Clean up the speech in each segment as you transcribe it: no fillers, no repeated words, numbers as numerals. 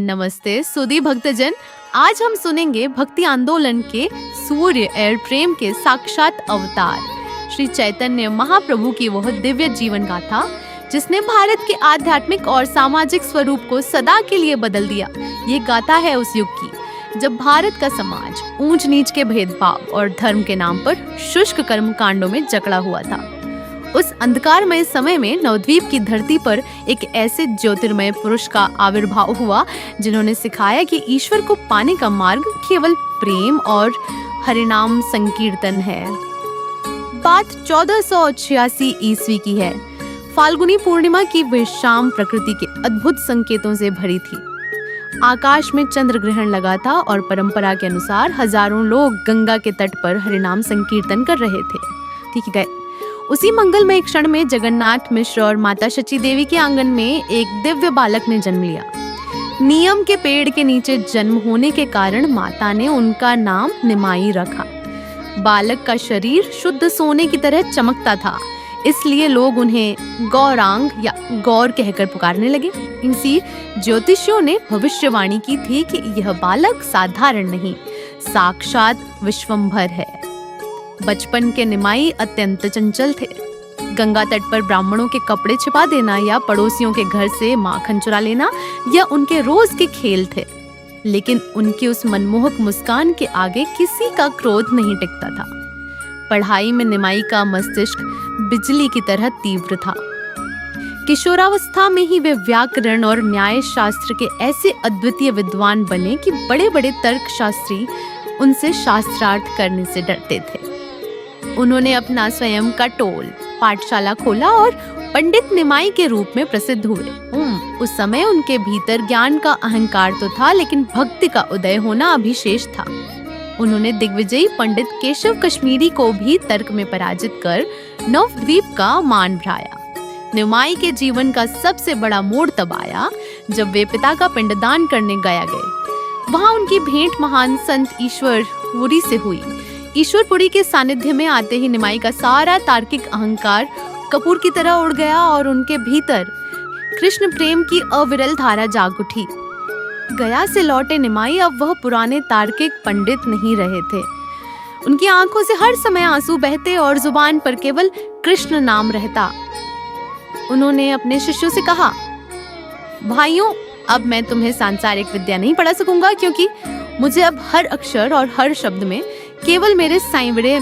नमस्ते सुधी भक्तजन। आज हम सुनेंगे भक्ति आंदोलन के सूर्य एयर प्रेम के साक्षात अवतार श्री चैतन्य महाप्रभु की वह दिव्य जीवन गाथा जिसने भारत के आध्यात्मिक और सामाजिक स्वरूप को सदा के लिए बदल दिया। ये गाथा है उस युग की जब भारत का समाज ऊंच नीच के भेदभाव और धर्म के नाम पर शुष्क कर्म कांडों में जकड़ा हुआ था। उस अंधकारमय समय में नवद्वीप की धरती पर एक ऐसे ज्योतिर्मय पुरुष का आविर्भाव हुआ जिन्होंने सिखाया कि ईश्वर को पाने का मार्ग केवल प्रेम और हरिनाम संकीर्तन है। बात 1486 ईस्वी की है। फाल्गुनी पूर्णिमा की वह शाम प्रकृति के अद्भुत संकेतों से भरी थी। आकाश में चंद्र ग्रहण लगा था और परंपरा के अनुसार हजारों लोग गंगा के तट पर हरिनाम संकीर्तन कर रहे थे। ठीक है, उसी मंगलमय क्षण में जगन्नाथ मिश्र और माता शची देवी के आंगन में एक दिव्य बालक ने जन्म लिया। नियम के पेड़ के नीचे जन्म होने के कारण माता ने उनका नाम निमाई रखा। बालक का शरीर शुद्ध सोने की तरह चमकता था, इसलिए लोग उन्हें गौरांग या गौर कहकर पुकारने लगे। इसी ज्योतिषियों ने भविष्यवाणी की थी कि यह बालक साधारण नहीं, साक्षात विश्वंभर है। बचपन के निमाई अत्यंत चंचल थे। गंगा तट पर ब्राह्मणों के कपड़े छिपा देना या पड़ोसियों के घर से माखन चुरा लेना या उनके रोज के खेल थे, लेकिन उनकी उस मनमोहक मुस्कान के आगे किसी का क्रोध नहीं टिकता था। पढ़ाई में निमाई का मस्तिष्क बिजली की तरह तीव्र था। किशोरावस्था में ही वे व्याकरण और न्याय शास्त्र के ऐसे अद्वितीय विद्वान बने कि बड़े बड़े तर्कशास्त्री उनसे शास्त्रार्थ करने से डरते थे। उन्होंने अपना स्वयं का टोल पाठशाला खोला और पंडित निमाई के रूप में प्रसिद्ध हुए। उस समय उनके भीतर ज्ञान का अहंकार तो था, लेकिन भक्ति का उदय होना अभी शेष था। उन्होंने दिग्विजयी पंडित केशव कश्मीरी को भी तर्क में पराजित कर नवद्वीप का मान बढ़ाया। निमाई के जीवन का सबसे बड़ा मोड़ तब आया जब वे पिता का पिंडदान करने गया गए। वहां उनकी भेंट महान संत ईश्वरपुरी से हुई। ईश्वरपुरी के सानिध्य में आते ही निमाई का सारा तार्किक अहंकार कपूर की तरह उड़ गया और उनके भीतर कृष्ण प्रेम की अविरल धारा जाग उठी। गया से लौटे निमाई अब वह पुराने तार्किक पंडित नहीं रहे थे। उनकी आंखों से हर समय आंसू बहते और जुबान पर केवल कृष्ण नाम रहता। उन्होंने अपने शिष्यों से कहा, भाइयों, अब मैं तुम्हें सांसारिक विद्या नहीं पढ़ा सकूंगा, क्योंकि मुझे अब हर अक्षर और हर शब्द में केवल मेरे साईंवरे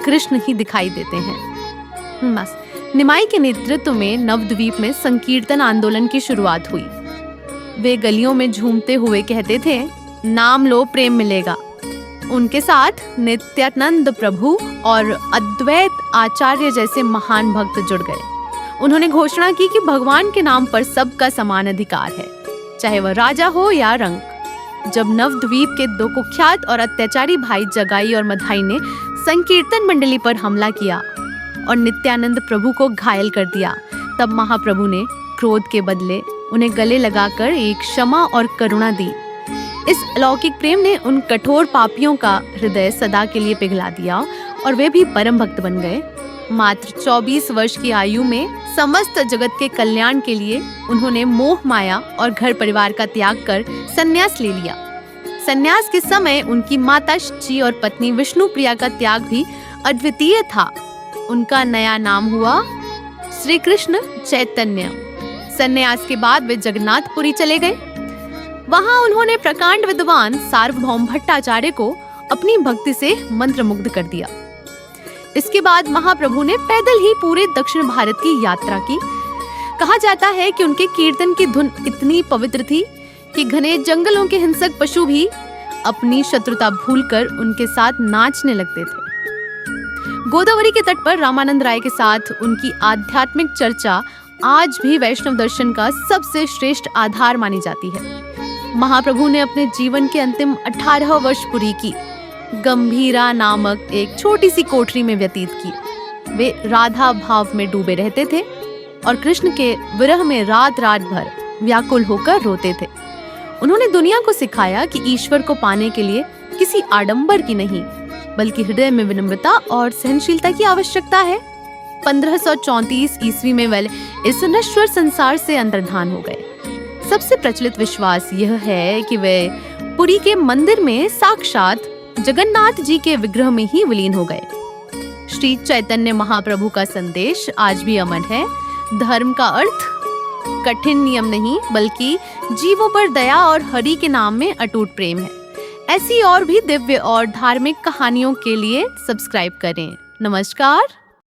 कृष्ण ही दिखाई देते हैं। बस निमाई के नेतृत्व में नवद्वीप में संकीर्तन आंदोलन की शुरुआत हुई। वे गलियों में झूमते हुए कहते थे, नाम लो प्रेम मिलेगा। उनके साथ नित्यानंद प्रभु और अद्वैत आचार्य जैसे महान भक्त जुड़ गए। उन्होंने घोषणा की कि भगवान के नाम पर सबका समान अधिकार है, चाहे वह राजा हो या रंक। जब नवद्वीप के दो कुख्यात और अत्याचारी भाई जगाई और मधाई ने संकीर्तन मंडली पर हमला किया और नित्यानंद प्रभु को घायल कर दिया, तब महाप्रभु ने क्रोध के बदले उन्हें गले लगाकर एक क्षमा और करुणा दी। इस अलौकिक प्रेम ने उन कठोर पापियों का हृदय सदा के लिए पिघला दिया और वे भी परम भक्त बन गए। मात्र 24 वर्ष की आयु में समस्त जगत के कल्याण के लिए उन्होंने मोह माया और घर परिवार का त्याग कर संन्यास ले लिया। संन्यास के समय उनकी माता शची और पत्नी विष्णुप्रिया का त्याग भी अद्वितीय था। उनका नया नाम हुआ श्री कृष्ण चैतन्य। संन्यास के बाद वे जगन्नाथपुरी चले गए। वहां उन्होंने प्रकांड विद्वान सार्वभौम भट्टाचार्य को अपनी भक्ति से मंत्रमुग्ध कर दिया। इसके बाद महाप्रभु ने पैदल ही पूरे दक्षिण भारत की यात्रा की। कहा जाता है कि उनके कीर्तन की धुन इतनी पवित्र थी कि घने जंगलों के हिंसक पशु भी अपनी शत्रुता भूलकर उनके साथ नाचने लगते थे। गोदावरी के तट पर रामानंद राय के साथ उनकी आध्यात्मिक चर्चा आज भी वैष्णव दर्शन का सबसे श्रेष्ठ आधार मानी जाती है। महाप्रभु ने अपने जीवन के अंतिम 18 वर्ष पूरी की गंभीरा नामक एक छोटी सी कोठरी में व्यतीत की। वे राधा भाव में डूबे रहते थे और कृष्ण के विरह में रात रात भर व्याकुल होकर रोते थे। उन्होंने दुनिया को सिखाया कि ईश्वर को पाने के लिए किसी आडंबर की नहीं, बल्कि हृदय में विनम्रता और सहनशीलता की आवश्यकता है। 1534 ईस्वी में वे इस नश्वर संसार से अंतर्धान हो गए। सबसे प्रचलित विश्वास यह है कि वे पुरी के मंदिर में साक्षात जगन्नाथ जी के विग्रह में ही विलीन हो गए। श्री चैतन्य महाप्रभु का संदेश आज भी अमर है। धर्म का अर्थ कठिन नियम नहीं, बल्कि जीवों पर दया और हरि के नाम में अटूट प्रेम है। ऐसी और भी दिव्य और धार्मिक कहानियों के लिए सब्सक्राइब करें। नमस्कार।